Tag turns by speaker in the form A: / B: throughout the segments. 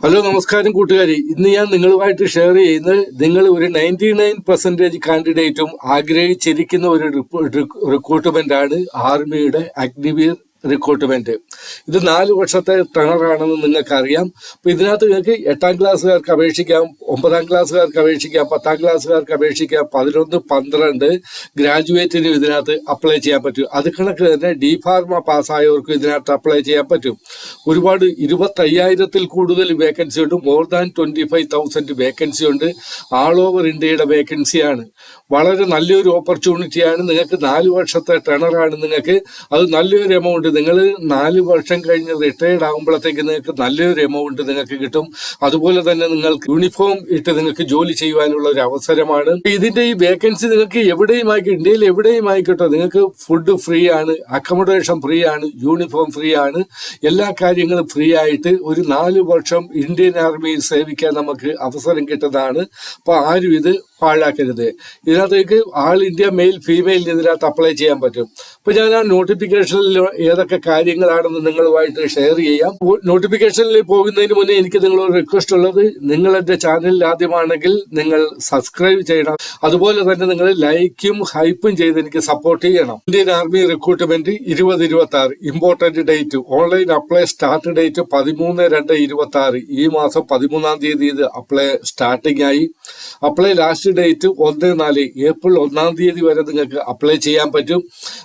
A: Hello നമസ്കാരം കൂട്ടുകാരി. ഇന്ന് ഞാൻ നിങ്ങളുമായിട്ട് ഷെയർ ചെയ്യുന്നത് നിങ്ങൾ ഒരു 99% കാൻഡിഡേറ്റും ആഗ്രഹിച്ചിരിക്കുന്ന ഒരു റിക്രൂട്ട്മെന്റ് ആണ് ആർമിയുടെ അഗ്നിവീർ റിക്രൂട്ട്മെന്റ്. ഇത് 4 വർഷത്തെ ടണറാണെന്ന് നിങ്ങൾക്കറിയാം. അപ്പൊ ഇതിനകത്ത് നിങ്ങൾക്ക് 8ാം ക്ലാസ്സുകാർക്ക് അപേക്ഷിക്കാം, 9ാം ക്ലാസ്സുകാർക്ക് അപേക്ഷിക്കാം, 10ാം ക്ലാസ്സുകാർക്ക് അപേക്ഷിക്കാം, 11, 12 ഗ്രാജുവേറ്റിനും ഇതിനകത്ത് അപ്ലൈ ചെയ്യാൻ പറ്റും. അത് കണക്ക് തന്നെ ഡി ഫാർമ പാസ്സായവർക്കും ഇതിനകത്ത് അപ്ലൈ ചെയ്യാൻ പറ്റും. ഒരുപാട് 25,000-ൽ കൂടുതൽ വേക്കൻസി ഉണ്ട്. മോർ ദാൻ 25,000 വേക്കൻസി ഉണ്ട്. ആൾ ഓവർ ഇന്ത്യയുടെ വേക്കൻസിയാണ്. വളരെ നല്ലൊരു ഓപ്പർച്യൂണിറ്റിയാണ്. നിങ്ങൾക്ക് 4 വർഷത്തെ ടണറാണ്. നിങ്ങൾക്ക് അത് നല്ലൊരു എമൗണ്ട്. നിങ്ങൾ 4 വർഷം കഴിഞ്ഞ് റിട്ടയർഡ് ആകുമ്പോഴത്തേക്ക് നിങ്ങൾക്ക് നല്ലൊരു എമൗണ്ട് നിങ്ങൾക്ക് കിട്ടും. അതുപോലെ തന്നെ നിങ്ങൾക്ക് യൂണിഫോം ഇട്ട് നിങ്ങൾക്ക് ജോലി ചെയ്യുവാനുള്ള ഒരു അവസരമാണ്. ഇതിന്റെ ഈ വേക്കൻസി നിങ്ങൾക്ക് എവിടെയും ആയിക്കോട്ടെ, ഇന്ത്യയിൽ എവിടെയും ആയിക്കോട്ടെ, നിങ്ങൾക്ക് ഫുഡ് ഫ്രീ ആണ്, അക്കോമഡേഷൻ ഫ്രീ ആണ്, യൂണിഫോം ഫ്രീ ആണ്, എല്ലാ കാര്യങ്ങളും ഫ്രീ ആയിട്ട് ഒരു 4 വർഷം ഇന്ത്യൻ ആർമിയിൽ സേവിക്കാൻ നമുക്ക് അവസരം കിട്ടുന്നതാണ്. അപ്പൊ ആരും ഇത് പാഴാക്കരുത്. ഇതിനകത്തേക്ക് ആൾ ഇന്ത്യ മെയിൽ ഫീമെയിൽ ഇതിനകത്ത് അപ്ലൈ ചെയ്യാൻ പറ്റും. അപ്പൊ ഞാൻ ആ നോട്ടിഫിക്കേഷനിൽ ഏതൊക്കെ കാര്യങ്ങളാണെന്ന് നിങ്ങളുമായിട്ട് ഷെയർ ചെയ്യാം. നോട്ടിഫിക്കേഷനിൽ പോകുന്നതിന് മുന്നേ എനിക്ക് നിങ്ങളോട് റിക്വസ്റ്റ് ഉള്ളത്, നിങ്ങൾ എന്റെ ചാനലിൽ ആദ്യമാണെങ്കിൽ നിങ്ങൾ സബ്സ്ക്രൈബ് ചെയ്യണം. അതുപോലെ തന്നെ നിങ്ങൾ ലൈക്കും ഹൈപ്പും ചെയ്ത് എനിക്ക് സപ്പോർട്ട് ചെയ്യണം. Indian army recruitment 2026 important date. Online apply start date 13/2/26. ഈ മാസം 13-ാം തീയതി ഇത് അപ്ലൈ സ്റ്റാർട്ടിംഗ് ആയി. അപ്ലൈ ലാസ്റ്റ് ഡേറ്റ് 1/4 ഏപ്രിൽ 1-ാം തീയതി വരെ നിങ്ങൾക്ക് അപ്ലൈ ചെയ്യാൻ പറ്റും.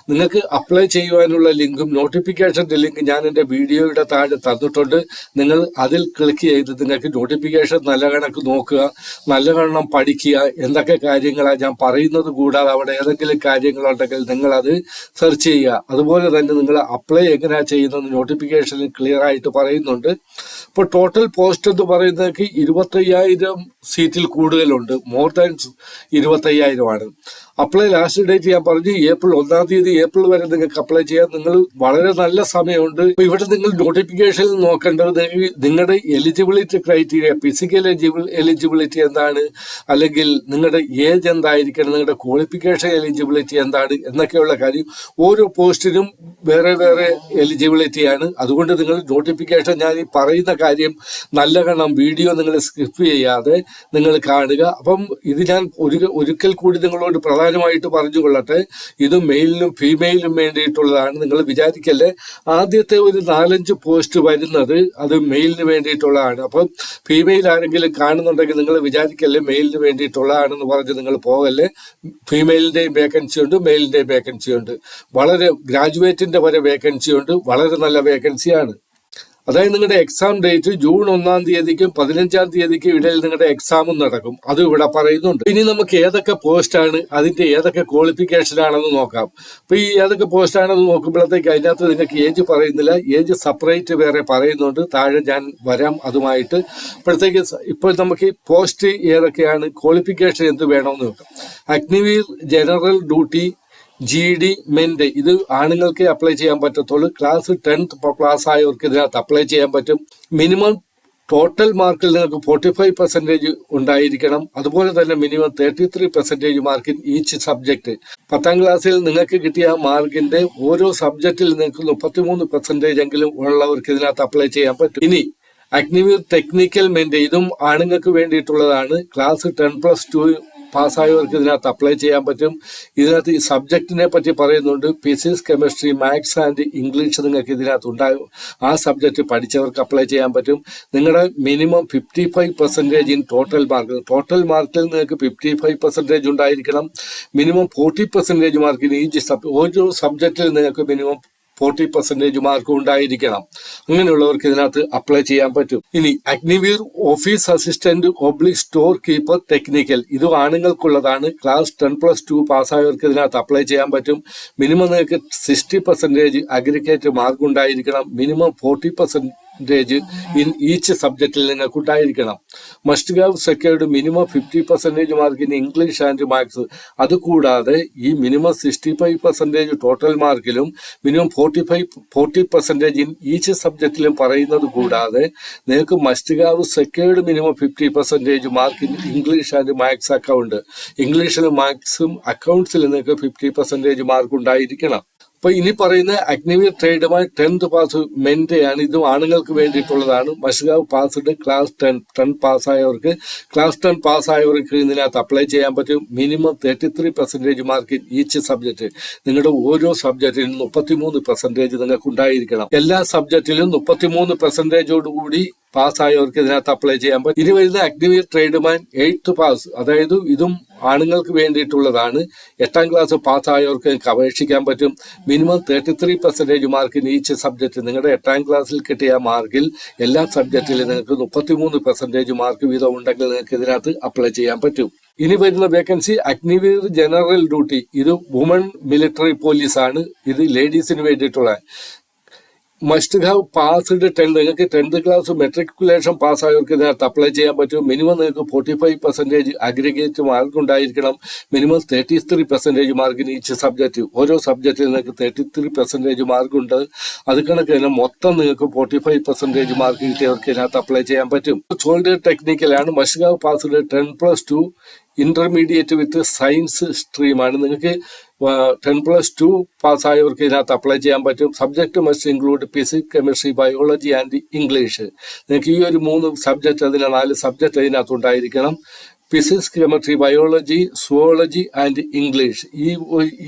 A: നിങ്ങൾക്ക് അപ്ലൈ ചെയ്യുവാനുള്ള ലിങ്കും നോട്ടിഫിക്കേഷന്റെ ലിങ്ക് ഞാൻ എന്റെ വീഡിയോയുടെ താഴെ തന്നിട്ടുണ്ട്. നിങ്ങൾ അതിൽ ക്ലിക്ക് ചെയ്ത് നിങ്ങൾക്ക് നോട്ടിഫിക്കേഷൻ നല്ല കണക്ക് നോക്കുക, നല്ല കണ്ണം പഠിക്കുക. എന്തൊക്കെ കാര്യങ്ങളാണ് ഞാൻ പറയുന്നത് കൂടാതെ അവിടെ ഏതെങ്കിലും കാര്യങ്ങളുണ്ടെങ്കിൽ നിങ്ങൾ അത് സെർച്ച് ചെയ്യുക. അതുപോലെ തന്നെ നിങ്ങൾ അപ്ലൈ എങ്ങനെയാ ചെയ്യുന്നത് നോട്ടിഫിക്കേഷനിൽ ക്ലിയർ ആയിട്ട് പറയുന്നുണ്ട്. ഇപ്പോൾ ടോട്ടൽ പോസ്റ്റ് എന്ന് പറയുന്നത് 25,000 സീറ്റിൽ കൂടുതലുണ്ട്. മോർ ദാൻ 25,000 ആണ്. അപ്ലൈ ലാസ്റ്റ് ഡേറ്റ് ഞാൻ പറഞ്ഞു ഏപ്രിൽ 1-ാം തീയതി. ഏപ്രിൽ വരെ നിങ്ങൾക്ക് അപ്ലൈ ചെയ്യാൻ നിങ്ങൾ വളരെ നല്ല സമയമുണ്ട്. ഇവിടെ നിങ്ങൾ നോട്ടിഫിക്കേഷനിൽ നോക്കേണ്ടത് നിങ്ങളുടെ എലിജിബിലിറ്റി ക്രൈറ്റീരിയ, ഫിസിക്കൽ എലിജിബിലിറ്റി എന്താണ്, അല്ലെങ്കിൽ നിങ്ങളുടെ ഏജ് എന്തായിരിക്കണം, നിങ്ങളുടെ ക്വാളിഫിക്കേഷൻ എലിജിബിലിറ്റി എന്താണ് എന്നൊക്കെയുള്ള കാര്യം. ഓരോ പോസ്റ്റിനും വേറെ വേറെ എലിജിബിലിറ്റിയാണ്. അതുകൊണ്ട് നിങ്ങൾ നോട്ടിഫിക്കേഷൻ ഞാൻ ഈ പറയുന്ന കാര്യം നല്ലവണ്ണം വീഡിയോ നിങ്ങൾ സ്കിപ്പ് ചെയ്യാതെ നിങ്ങൾ കാണുക. അപ്പം ഇത് ഞാൻ ഒരിക്കൽ കൂടി നിങ്ങളോട് പ്രധാനമായിട്ട് പറഞ്ഞുകൊള്ളട്ടെ, ഇത് മെയിലിനും ഫീമെയിലിനും വേണ്ടിയിട്ടുള്ളതാണ്. നിങ്ങൾ വിചാരിക്കല്ലേ ആദ്യത്തെ ഒരു 4-5 പോസ്റ്റ് വരുന്നത് അത് മെയിലിന് വേണ്ടിയിട്ടുള്ളതാണ്. അപ്പം ഫീമെയിൽ ആരെങ്കിലും കാണുന്നുണ്ടെങ്കിൽ നിങ്ങൾ വിചാരിക്കല്ലേ മെയിലിന് വേണ്ടിയിട്ടുള്ളതാണെന്ന് പറഞ്ഞ് നിങ്ങൾ പോകല്ലേ. ഫീമെയിലിന്റെയും വേക്കൻസി ഉണ്ട്, മെയിലിന്റെയും വേക്കൻസി ഉണ്ട്. വളരെ ഗ്രാജുവേറ്റിന്റെ വരെ വേക്കൻസി ഉണ്ട്. വളരെ നല്ല വേക്കൻസിയാണ്. അതായത് നിങ്ങളുടെ എക്സാം ഡേറ്റ് ജൂൺ 1-ാം തീയതിക്കും 15-ാം തീയതിക്കും ഇടയിൽ നിങ്ങളുടെ എക്സാമും നടക്കും. അതും ഇവിടെ പറയുന്നുണ്ട്. ഇനി നമുക്ക് ഏതൊക്കെ പോസ്റ്റാണ്, അതിന്റെ ഏതൊക്കെ ക്വാളിഫിക്കേഷൻ ആണെന്ന് നോക്കാം. അപ്പൊ ഈ ഏതൊക്കെ പോസ്റ്റ് ആണെന്ന് നോക്കുമ്പോഴത്തേക്ക് അതിനകത്ത് നിങ്ങൾക്ക് ഏജ് പറയുന്നില്ല. ഏജ് സെപ്പറേറ്റ് വേറെ പറയുന്നുണ്ട്. താഴെ ഞാൻ വരാം അതുമായിട്ട്. അപ്പോഴത്തേക്ക് ഇപ്പോൾ നമുക്ക് ഈ പോസ്റ്റ് ഏതൊക്കെയാണ്, ക്വാളിഫിക്കേഷൻ എന്ത് വേണമെന്ന് നോക്കാം. അഗ്നിവീർ ജനറൽ ഡ്യൂട്ടി GD മെന്റ് ഇത് ആണുങ്ങൾക്ക് അപ്ലൈ ചെയ്യാൻ പറ്റത്തുള്ളൂ. ക്ലാസ് 10th പാസ് ആയവർക്ക് ഇതിനകത്ത് അപ്ലൈ ചെയ്യാൻ പറ്റും. മിനിമം ടോട്ടൽ മാർക്കിൽ നിങ്ങൾക്ക് 45% ഉണ്ടായിരിക്കണം. അതുപോലെ തന്നെ minimum 33% mark in each subject. 10ാം ക്ലാസ്സിൽ നിങ്ങൾക്ക് കിട്ടിയ മാർക്കിന്റെ ഓരോ സബ്ജക്റ്റിൽ നിങ്ങൾക്ക് 33% എങ്കിലും ഉള്ളവർക്ക് ഇതിനകത്ത് അപ്ലൈ ചെയ്യാൻ പറ്റും. ഇനി അഗ്നിവീർ ടെക്നിക്കൽ മെന്റ് ഇതും ആണുങ്ങൾക്ക് വേണ്ടിയിട്ടുള്ളതാണ്. ക്ലാസ് 10+2 പാസ്സായവർക്ക് ഇതിനകത്ത് അപ്ലൈ ചെയ്യാൻ പറ്റും. ഇതിനകത്ത് ഈ സബ്ജക്റ്റിനെ പറ്റി പറയുന്നുണ്ട്. Physics, chemistry, maths and English നിങ്ങൾക്ക് ഇതിനകത്ത് ഉണ്ടാകും. ആ സബ്ജക്റ്റ് പഠിച്ചവർക്ക് അപ്ലൈ ചെയ്യാൻ പറ്റും. നിങ്ങളുടെ minimum 55% in total mark. Total മാർക്കിൽ നിങ്ങൾക്ക് 55% ഉണ്ടായിരിക്കണം. മിനിമം 40% മാർക്കിന് ഓരോ സബ്ജക്റ്റിൽ നിങ്ങൾക്ക് മിനിമം 40% മാർക്ക് ഉണ്ടായിരിക്കണം. അങ്ങനെയുള്ളവർക്ക് ഇതിനകത്ത് അപ്ലൈ ചെയ്യാൻ പറ്റും. ഇനി Agniveer office assistant / store keeper technical ഇത് ആണുങ്ങൾക്കുള്ളതാണ്. ക്ലാസ് 10+2 പാസ്സായവർക്ക് ഇതിനകത്ത് അപ്ലൈ ചെയ്യാൻ പറ്റും. മിനിമം നിങ്ങൾക്ക് 60% അഗ്രിഗേറ്റ് മാർക്ക് ഉണ്ടായിരിക്കണം. മിനിമം 40% ഇൻ ഈച്ച് സബ്ജക്റ്റിൽ നിങ്ങൾക്ക് ഉണ്ടായിരിക്കണം. Must have secured minimum 50% mark in English and maths. അതുകൂടാതെ ഈ മിനിമം 65% ടോട്ടൽ മാർക്കിലും മിനിമം 40% ഇൻ ഈച്ച് സബ്ജക്റ്റിലും പറയുന്നത് കൂടാതെ നിങ്ങൾക്ക് must have secured minimum 50% mark in English and maths account. ഇംഗ്ലീഷിലും മാത്സും അക്കൗണ്ട്സിലും നിങ്ങൾക്ക് 50% മാർക്ക് ഉണ്ടായിരിക്കണം. അപ്പൊ ഇനി പറയുന്ന അഗ്നിവീർ ട്രേഡുമായി 10th പാസ് മെന്റെയാണ്. ഇതും ആണുങ്ങൾക്ക് വേണ്ടിയിട്ടുള്ളതാണ്. മഷ്ഗാവ് പാസ്ഡ് ക്ലാസ് 10 പാസ്സായവർക്ക് ക്ലാസ് 10 പാസ്സായവർക്ക് ഇതിനകത്ത് അപ്ലൈ ചെയ്യാൻ പറ്റും. Minimum 33% mark each subject. നിങ്ങളുടെ ഓരോ സബ്ജക്റ്റിലും 33% നിങ്ങൾക്ക് ഉണ്ടായിരിക്കണം. എല്ലാ സബ്ജക്റ്റിലും 33%ഓടുകൂടി പാസ്സായവർക്ക് ഇതിനകത്ത് അപ്ലൈ ചെയ്യാൻ പറ്റും. ഇനി വരുന്ന അഗ്നിവീർ ട്രേഡ്മാൻ 8th പാസ്, അതായത് ഇതും ആണുങ്ങൾക്ക് വേണ്ടിയിട്ടുള്ളതാണ്. 8ാം ക്ലാസ് പാസ്സായവർക്ക് നിങ്ങൾക്ക് അപേക്ഷിക്കാൻ പറ്റും. മിനിമം 33% മാർക്കിന് ഈച്ച് സബ്ജക്ട്. നിങ്ങളുടെ 8ാം ക്ലാസ്സിൽ കിട്ടിയ മാർക്കിൽ എല്ലാ സബ്ജക്റ്റിലും നിങ്ങൾക്ക് 33% മാർക്ക് വീതം ഉണ്ടെങ്കിൽ നിങ്ങൾക്ക് ഇതിനകത്ത് അപ്ലൈ ചെയ്യാൻ പറ്റും. ഇനി വരുന്ന വേക്കൻസി അഗ്നിവീർ ജനറൽ ഡ്യൂട്ടി. ഇത് വുമൺ മിലിറ്ററി പോലീസ് ആണ്. ഇത് ലേഡീസിന് വേണ്ടിയിട്ടുള്ള. Must have passed 10. നിങ്ങൾക്ക് 10th ക്ലാസ് മെട്രിക്കുലേഷൻ പാസ്സായവർക്ക് ഇതിനകത്ത് അപ്ലൈ ചെയ്യാൻ പറ്റും. മിനിമം നിങ്ങൾക്ക് 45% അഗ്രിഗേറ്റ് മാർക്ക് ഉണ്ടായിരിക്കണം. മിനിമം 33% മാർക്കിന് ഈച്ച് സബ്ജക്റ്റ്. ഓരോ സബ്ജക്റ്റിൽ നിങ്ങൾക്ക് 33% മാർക്ക് ഉണ്ട്. അത് കണക്ക് തന്നെ മൊത്തം നിങ്ങൾക്ക് 45% മാർക്ക് കിട്ടിയവർക്ക് ഇതിനകത്ത് അപ്ലൈ ചെയ്യാൻ പറ്റും. സോൾഡിയർ ടെക്നിക്കലാണ്. Must have passed 10+2 intermediate with science സ്ട്രീമാണ്. നിങ്ങൾക്ക് 10+2 പാസ്സായവർക്ക് ഇതിനകത്ത് അപ്ലൈ ചെയ്യാൻ പറ്റും. Subject must include physics, chemistry, biology and English. നിങ്ങൾക്ക് ഈ ഒരു 3 സബ്ജക്ട്, അതിന് 4 സബ്ജക്ട് അതിനകത്ത് ഉണ്ടായിരിക്കണം. Physics, chemistry, biology, zoology and English.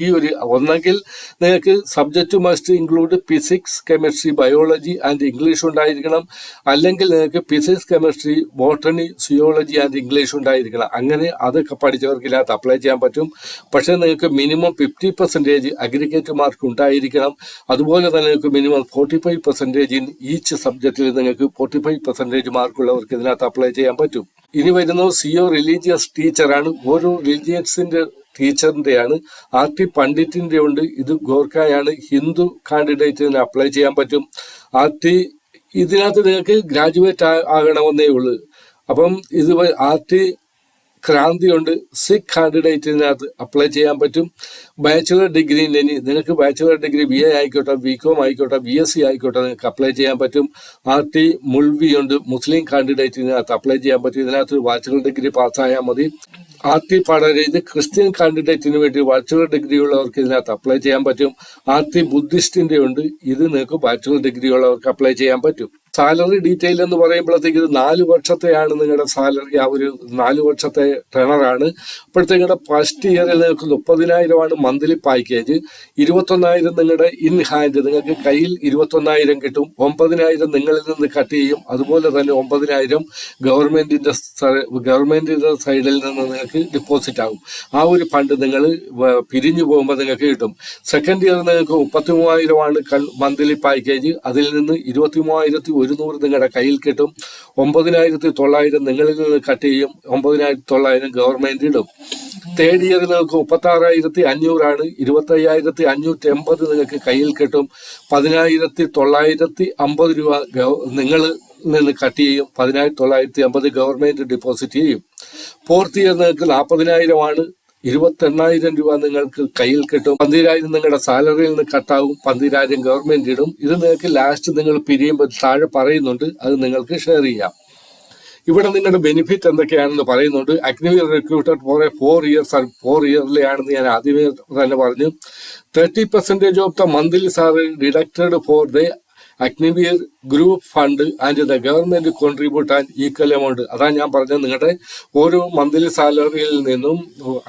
A: ഈ ഒരു ഒന്നെങ്കിൽ നിങ്ങൾക്ക് subject must include physics, chemistry, biology and English ഉണ്ടായിരിക്കണം. അല്ലെങ്കിൽ നിങ്ങൾക്ക് physics, chemistry, botany, സുയോളജി and English ഉണ്ടായിരിക്കണം. അങ്ങനെ അതൊക്കെ പഠിച്ചവർക്ക് ഇതിനകത്ത് അപ്ലൈ ചെയ്യാൻ പറ്റും. പക്ഷേ നിങ്ങൾക്ക് മിനിമം 50% അഗ്രിഗേറ്റ് മാർക്ക് ഉണ്ടായിരിക്കണം. അതുപോലെ തന്നെ നിങ്ങൾക്ക് മിനിമം 45% ഇൻ ഈച്ച് സബ്ജക്റ്റിൽ നിങ്ങൾക്ക് 45% മാർക്കുള്ളവർക്ക് ഇതിനകത്ത് അപ്ലൈ ചെയ്യാൻ പറ്റും. ഇനി വരുന്നത് CO റിലീജിയസ് ടീച്ചറാണ്. ഓരോ റിലീജിയൻസിന്റെ ടീച്ചറിന്റെയാണ്. RT പണ്ഡിറ്റിന്റെ ഉണ്ട്. ഇത് ഗോർഖയാണ്. ഹിന്ദു കാൻഡിഡേറ്റിന് അപ്ലൈ ചെയ്യാൻ പറ്റും. RT ഇതിനകത്ത് നിങ്ങൾക്ക് ഗ്രാജുവേറ്റ് ആകണമെന്നേ ഉള്ളൂ. അപ്പം ഇത് RT ക്രാന്തി ഉണ്ട്. സിഖ് കാൻഡിഡേറ്റിനകത്ത് അപ്ലൈ ചെയ്യാൻ പറ്റും. ബാച്ചുലർ ഡിഗ്രി നിങ്ങൾക്ക് ബാച്ചുലർ ഡിഗ്രി BA ആയിക്കോട്ടെ, BCom ആയിക്കോട്ടെ, BSc ആയിക്കോട്ടെ നിങ്ങൾക്ക് അപ്ലൈ ചെയ്യാൻ പറ്റും. RT മുൾവി ഉണ്ട്. മുസ്ലിം കാൻഡിഡേറ്റിനകത്ത് അപ്ലൈ ചെയ്യാൻ പറ്റും. ഇതിനകത്ത് ബാച്ചുലർ ഡിഗ്രി പാസ്സായാൽ മതി. RT പഠന ഇത് ക്രിസ്ത്യൻ കാൻഡിഡേറ്റിന് വേണ്ടി ബാച്ചുലർ ഡിഗ്രി ഉള്ളവർക്ക് ഇതിനകത്ത് അപ്ലൈ ചെയ്യാൻ പറ്റും. RT ബുദ്ധിസ്റ്റിന്റെ ഉണ്ട്. ഇത് നിങ്ങൾക്ക് ബാച്ചുലർ ഡിഗ്രി ഉള്ളവർക്ക് അപ്ലൈ ചെയ്യാൻ പറ്റും. സാലറി ഡീറ്റെയിൽ എന്ന് പറയുമ്പോഴത്തേക്ക് ഇത് 4 വർഷത്തെയാണ് നിങ്ങളുടെ സാലറി. ആ ഒരു 4 വർഷത്തെ ടെണറാണ്. അപ്പോഴത്തേക്കുടെ ഫസ്റ്റ് ഇയറിൽ നിങ്ങൾക്ക് 30,000 മന്ത്ലി പാക്കേജ്. 21,000 നിങ്ങളുടെ ഇൻ ഹാൻഡ്, നിങ്ങൾക്ക് കയ്യിൽ 21,000 കിട്ടും. 9,000 നിങ്ങളിൽ നിന്ന് കട്ട് ചെയ്യും. അതുപോലെ തന്നെ 9,000 ഗവൺമെന്റിന്റെ സൈഡിൽ നിന്ന് നിങ്ങൾക്ക് ഡിപ്പോസിറ്റ് ആകും. ആ ഒരു ഫണ്ട് നിങ്ങൾ പിരിഞ്ഞു പോകുമ്പോൾ നിങ്ങൾക്ക് കിട്ടും. സെക്കൻഡ് ഇയർ നിങ്ങൾക്ക് 33,000 മന്ത്ലി പാക്കേജ്. അതിൽ നിന്ന് 23,100 നിങ്ങളുടെ കയ്യിൽ കിട്ടും. 9,900 നിങ്ങളിൽ നിന്ന് കട്ട് ചെയ്യും. 9,900 ഗവൺമെന്റ് ഇടും. തേർഡ് ഇയർ നിങ്ങൾക്ക് 36,500 25,580 നിങ്ങൾക്ക് കയ്യിൽ കിട്ടും. 10,950 രൂപ നിങ്ങൾ നിന്ന് കട്ട് ചെയ്യും. 10,950 ഗവൺമെന്റ് ഡിപ്പോസിറ്റ് ചെയ്യും. ഫോർത്ത് ഇയർ നിങ്ങൾക്ക് 40,000 28,000 രൂപ നിങ്ങൾക്ക് കയ്യിൽ കിട്ടും. 12,000 നിങ്ങളുടെ സാലറിയിൽ നിന്ന് കട്ടാവും. 12,000 ഗവൺമെന്റ് ഇടും. ഇത് നിങ്ങൾക്ക് ലാസ്റ്റ് നിങ്ങൾ പിരിയുമ്പോൾ താഴെ പറയുന്നുണ്ട്. അത് നിങ്ങൾക്ക് ഷെയർ ചെയ്യാം. ഇവിടെ നിങ്ങളുടെ ബെനിഫിറ്റ് എന്തൊക്കെയാണെന്ന് പറയുന്നുണ്ട്. അഗ്നിവീർ റിക്രൂട്ടഡ് ഫോർ 4 ഇയേഴ്സ് 4 ഇയറിലെയാണെന്ന് ഞാൻ ആദ്യമേ തന്നെ പറഞ്ഞു. 30% of the monthly salary deducted for the Agniveer group fund and the government contribute and equal amount. അതാണ് ഞാൻ പറഞ്ഞത്. നിങ്ങളുടെ ഓരോ മന്ത്ലി സാലറിയിൽ നിന്നും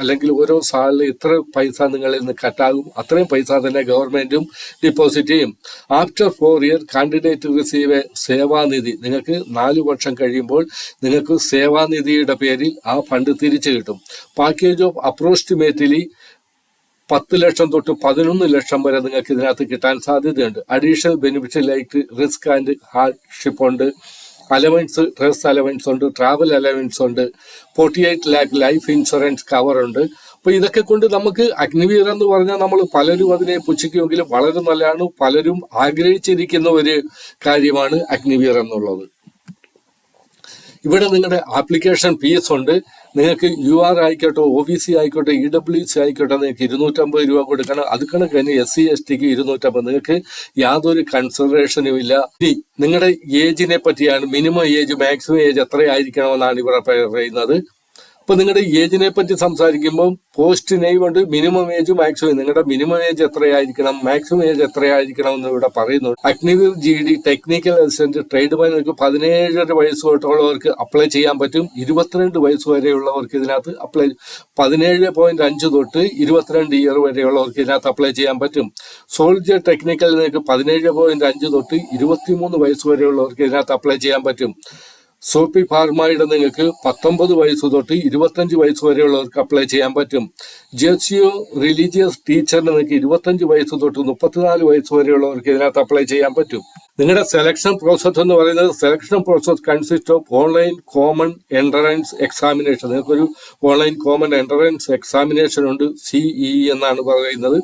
A: അല്ലെങ്കിൽ ഓരോ സാലറി ഇത്ര പൈസ നിങ്ങളിൽ നിന്ന് കട്ടാകും. അത്രയും പൈസ തന്നെ ഗവൺമെന്റും ഡിപ്പോസിറ്റ് ചെയ്യും. After 4 year candidate receive A Sevanidhi. നിങ്ങൾക്ക് 4 വർഷം കഴിയുമ്പോൾ നിങ്ങൾക്ക് സേവാനിധിയുടെ പേരിൽ ആ ഫണ്ട് തിരിച്ചു കിട്ടും. പാക്കേജ് ഓഫ് അപ്രോക്സിമേറ്റ്ലി 10 ലക്ഷം തൊട്ട് 11 ലക്ഷം വരെ നിങ്ങൾക്ക് ഇതിനകത്ത് കിട്ടാൻ സാധ്യതയുണ്ട്. Additional benefit like risk and hardship ഉണ്ട്. അലവൻസ്, ഡ്രസ് അലവൻസ് ഉണ്ട്. ട്രാവൽ അലവൻസ് ഉണ്ട്. 48 lakh ലൈഫ് ഇൻഷുറൻസ് കവർ ഉണ്ട്. അപ്പൊ ഇതൊക്കെ കൊണ്ട് നമുക്ക് അഗ്നിവീർ എന്ന് പറഞ്ഞാൽ നമ്മൾ പലരും അതിനെ പുച്ഛിക്കുമെങ്കിലും വളരെ നല്ലതാണ്. പലരും ആഗ്രഹിച്ചിരിക്കുന്ന ഒരു കാര്യമാണ് അഗ്നിവീർ എന്നുള്ളത്. ഇവിടെ നിങ്ങളുടെ ആപ്ലിക്കേഷൻ ഫീസ് ഉണ്ട്. നിങ്ങൾക്ക് UR ആയിക്കോട്ടെ, OBC ആയിക്കോട്ടെ, EWC ആയിക്കോട്ടെ നിങ്ങൾക്ക് 250 രൂപ കൊടുക്കണം. അത് കണക്ക് തന്നെ SC STക്ക് 250. നിങ്ങൾക്ക് യാതൊരു കൺസിഡറേഷനും ഇല്ല. നിങ്ങളുടെ ഏജിനെ പറ്റിയാണ്. മിനിമം ഏജ്, മാക്സിമം ഏജ് എത്രയായിരിക്കണമെന്നാണ് ഇവിടെ പറയുന്നത്. ഇപ്പൊ നിങ്ങളുടെ ഏജിനെ പറ്റി സംസാരിക്കുമ്പോൾ പോസ്റ്റ് നെയിം ഉണ്ട്, മിനിമം ഏജ് മാക്സിമം. നിങ്ങളുടെ മിനിമം ഏജ് എത്രയായിരിക്കണം, മാക്സിമം ഏജ് എത്രയായിരിക്കണം എന്ന് ഇവിടെ പറയുന്നു. അഗ്നിവീർ GD ടെക്നിക്കൽ അസിസ്റ്റന്റ് ട്രേഡ്മാനുകൾക്ക് 17 വയസ്സ് തൊട്ടുള്ളവർക്ക് അപ്ലൈ ചെയ്യാൻ പറ്റും. 22 വയസ്സ് വരെയുള്ളവർക്ക് ഇതിനകത്ത് അപ്ലൈ 17.5 തൊട്ട് 22 ഇയർ വരെയുള്ളവർക്ക് ഇതിനകത്ത് അപ്ലൈ ചെയ്യാൻ പറ്റും. സോൾജർ ടെക്നിക്കൽ നിങ്ങൾക്ക് 17.5 തൊട്ട് 23 വയസ്സ് വരെയുള്ളവർക്ക് ഇതിനകത്ത് അപ്ലൈ ചെയ്യാൻ പറ്റും. സോപ്പി ഫാർമയുടെ നിങ്ങൾക്ക് 19 വയസ്സ് തൊട്ട് 25 വയസ്സ് വരെയുള്ളവർക്ക് അപ്ലൈ ചെയ്യാൻ പറ്റും. ജെസിയോ റിലീജിയസ് ടീച്ചറിന് നിങ്ങൾക്ക് 25 വയസ്സ് തൊട്ട് 34 വയസ്സ് വരെയുള്ളവർക്ക് ഇതിനകത്ത് അപ്ലൈ ചെയ്യാൻ പറ്റും. നിങ്ങളുടെ സെലക്ഷൻ പ്രോസസ് എന്ന് പറയുന്നത്, selection process consist of online common entrance examination. നിങ്ങൾക്കൊരു ഓൺലൈൻ കോമൺ എൻട്രൻസ് എക്സാമിനേഷൻ ഉണ്ട്, CE എന്നാണ് പറയുന്നത്.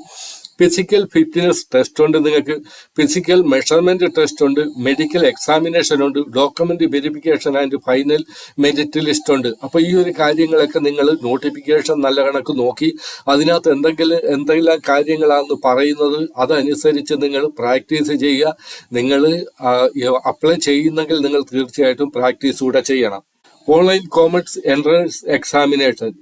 A: ഫിസിക്കൽ ഫിറ്റ്നസ് ടെസ്റ്റ് ഉണ്ട്, നിങ്ങൾക്ക് ഫിസിക്കൽ മെഷർമെന്റ് ടെസ്റ്റ് ഉണ്ട്, മെഡിക്കൽ എക്സാമിനേഷൻ ഉണ്ട്, document verification and final merit list ഉണ്ട്. അപ്പൊ ഈ ഒരു കാര്യങ്ങളൊക്കെ നിങ്ങൾ നോട്ടിഫിക്കേഷൻ നല്ല കണക്ക് നോക്കി അതിനകത്ത് എന്തെല്ലാം കാര്യങ്ങളാണെന്ന് പറയുന്നത് അതനുസരിച്ച് നിങ്ങൾ പ്രാക്ടീസ് ചെയ്യുക. നിങ്ങൾ അപ്ലൈ ചെയ്യുന്നെങ്കിൽ നിങ്ങൾ തീർച്ചയായിട്ടും പ്രാക്ടീസ് കൂടെ ചെയ്യണം. Online common entrance examination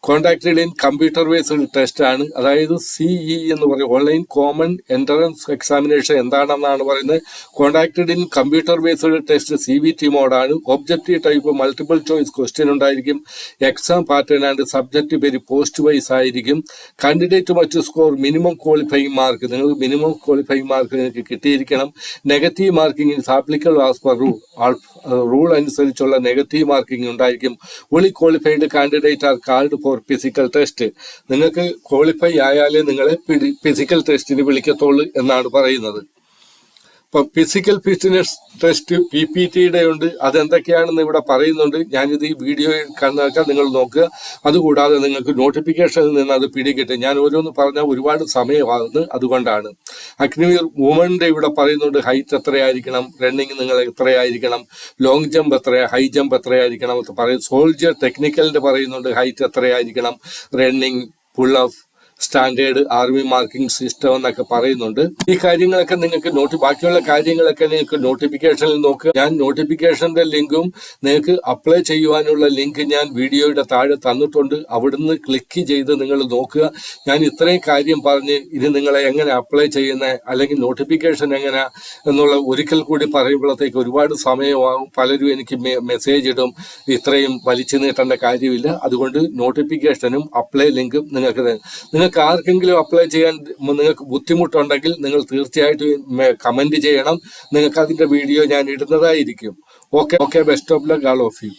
A: contacted in computer based test ആണ്. അതായത് CE എന്ന് പറയും. ഓൺലൈൻ കോമൺ എൻട്രൻസ് എക്സാമിനേഷൻ എന്താണെന്നാണ് പറയുന്നത്. Conducted in computer based test CBT മോഡാണ്. Objective type multiple choice question ഉണ്ടായിരിക്കും. Exam pattern and subject very post wise ആയിരിക്കും. Candidate must score minimum qualifying mark. നിങ്ങൾക്ക് മിനിമം ക്വാളിഫയിങ് മാർക്ക് നിങ്ങൾക്ക് കിട്ടിയിരിക്കണം. Negative marking in applicable as per rule അനുസരിച്ചുള്ള negative marking ഉണ്ടായിരിക്കും. Only qualified candidate are called for physical test. നിങ്ങൾക്ക് qualify ആയാലേ നിങ്ങളെ physical ടെസ്റ്റിന് വിളിക്കത്തുള്ളൂ എന്നാണ് പറയുന്നത്. ഇപ്പൊ ഫിസിക്കൽ ഫിറ്റ്നസ് ടെസ്റ്റ് PPTയുടെ ഉണ്ട്. അതെന്തൊക്കെയാണെന്ന് ഇവിടെ പറയുന്നുണ്ട്. ഞാനിത് ഈ വീഡിയോ കണ്ടാൽ നിങ്ങൾ നോക്കുക. അതുകൂടാതെ നിങ്ങൾക്ക് നോട്ടിഫിക്കേഷനിൽ നിന്ന് അത് പിടികിട്ടും. ഞാൻ ഓരോന്ന് പറഞ്ഞാൽ ഒരുപാട് സമയമാകുന്നു, അതുകൊണ്ടാണ്. അഗ്നിവീർ വുമന്റെ ഇവിടെ പറയുന്നുണ്ട്. ഹൈറ്റ് എത്രയായിരിക്കണം, റണ്ണിങ് നിങ്ങൾ എത്രയായിരിക്കണം, ലോങ് ജമ്പ് എത്രയാ, ഹൈ ജമ്പ് എത്രയായിരിക്കണം എന്ന് പറയും. സോൾജർ ടെക്നിക്കലിന്റെ പറയുന്നുണ്ട് ഹൈറ്റ് എത്രയായിരിക്കണം, running, pull off, standard army marking system എന്നൊക്കെ പറയുന്നുണ്ട്. ഈ കാര്യങ്ങളൊക്കെ നിങ്ങൾക്ക് ബാക്കിയുള്ള കാര്യങ്ങളൊക്കെ നിങ്ങൾക്ക് നോട്ടിഫിക്കേഷനിൽ നോക്കുക. ഞാൻ നോട്ടിഫിക്കേഷന്റെ ലിങ്കും നിങ്ങൾക്ക് അപ്ലൈ ചെയ്യുവാനുള്ള ലിങ്ക് ഞാൻ വീഡിയോയുടെ താഴെ തന്നിട്ടുണ്ട്. അവിടുന്ന് ക്ലിക്ക് ചെയ്ത് നിങ്ങൾ നോക്കുക. ഞാൻ ഇത്രയും കാര്യം പറഞ്ഞ് ഇനി നിങ്ങളെ എങ്ങനെ അപ്ലൈ ചെയ്യുന്ന അല്ലെങ്കിൽ നോട്ടിഫിക്കേഷൻ എങ്ങനെ എന്നുള്ള ഒരിക്കൽ കൂടി പറയുമ്പോഴത്തേക്ക് ഒരുപാട് സമയമാകും. പലരും എനിക്ക് മെസ്സേജ് ഇടും. ഇത്രയും വലിച്ചു നീട്ടേണ്ട കാര്യമില്ല. അതുകൊണ്ട് നോട്ടിഫിക്കേഷനും അപ്ലൈ ലിങ്കും നിങ്ങൾക്ക് ആർക്കെങ്കിലും അപ്ലൈ ചെയ്യാൻ നിങ്ങൾക്ക് ബുദ്ധിമുട്ടുണ്ടെങ്കിൽ നിങ്ങൾ തീർച്ചയായിട്ടും കമന്റ് ചെയ്യണം. നിങ്ങൾക്ക് അതിന്റെ വീഡിയോ ഞാൻ ഇടുന്നതായിരിക്കും. Okay, best of luck all of U.